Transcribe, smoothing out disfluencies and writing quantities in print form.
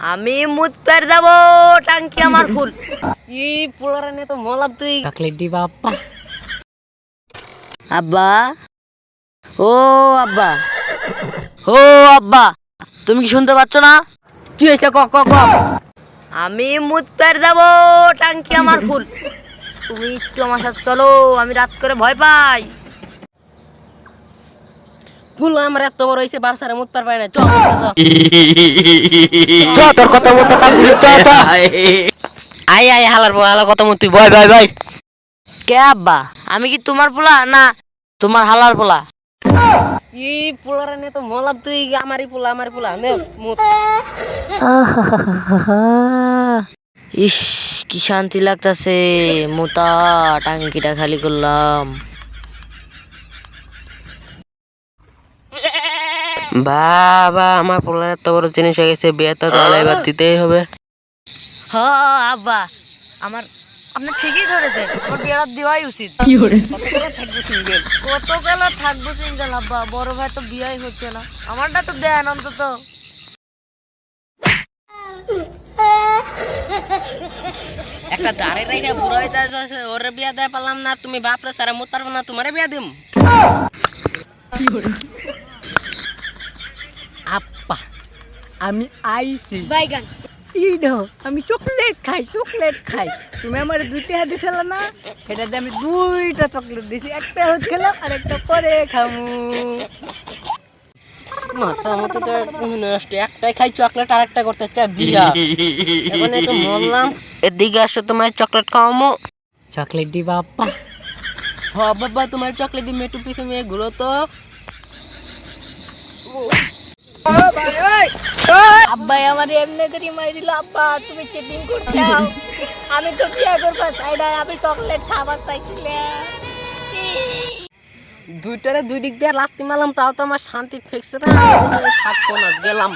আমি মুত পের যাব টাঙ্কি আমার ফুল। ই পোলারে নে তো মলাপ তুই চকলেট দিবা আব্বা। আব্বা, ও আব্বা, ও আব্বা, তুমি কি শুনতে পাচ্ছ না? কি হয়েছে ক ক ক আমি মুত পের যাব টাঙ্কি আমার ফুল। তুমি একটু আমার সাথে চলো, আমি রাত করে ভয় পাই। পুল আমার এত বড় হয়েছে বাপসারে মুত পার পায় না চ তোর কথা মতো কাম দিবি চ। আই আই হালার হালার কথা মত তুই বয় বয় বয় কে আব্বা, আমি কি তোমার পোলা না তোমার হালার পোলা? ই পোলারে নে তো মলাপ তুই আমারই পোলা নে মুত ইস, কি শান্তি লাগতাছে, মোটা টাঙ্কিটা খালি করলাম। বাবা আমার পোলার এত বড় জিনিস হয়ে গেছে, বিয়ে তো তাহলে এবার দিতেই হবে। হ্যাঁ আব্বা, আমার আপনি ঠিকই ধরেছেন, আমার বিয়েটা দেওয়াই উচিত। কত কাল আর থাকবো সিঙ্গেল আব্বা, বড় ভাই তো বিয়াই হচ্ছে না, আমারটা তো দেন অন্তত। একটা দাঁড়ে রেখে বুড়ো হয়ে যাচ্ছে, ওরে বিয়া দেয় পারলাম না, তুমি বাপরে সারা মুত পারবো না, তোমারে বিয়া দিম। আব্বা আমি আইছি বাইগান ইনো, আমি চকলেট খাই। তুমি আমার 2টা হাত দিছিল না, এটাতে আমি 2টা চকলেট দিছি, একটা হাত খেলাম আর একটা পরে খামু। মাথা মতো তো নষ্ট, একটাই খাই চকলেট আর একটা করতে চাই বিয়া। এখন তো মরলাম, এদিকে আসো তোমার চকলেট খাওয়ামো। চকলেট দিবা আব্বা। হ বাবা তোমার চকলেট দিয়ে মেটু পিছে মেয়ে গুলো তো আব্বা আমার এমনি করে মাই দিল। আব্বা তুমি চিটিং করছো, আমি তো বিয়ে করবো চাই না, আমি চকলেট খাবার চাইছিলাম। 2টারে 2 দিক দিয়ে লাত্তি মারলাম, তাও তো আমার শান্তি ঠেকছে না, থাকবো না, গেলাম।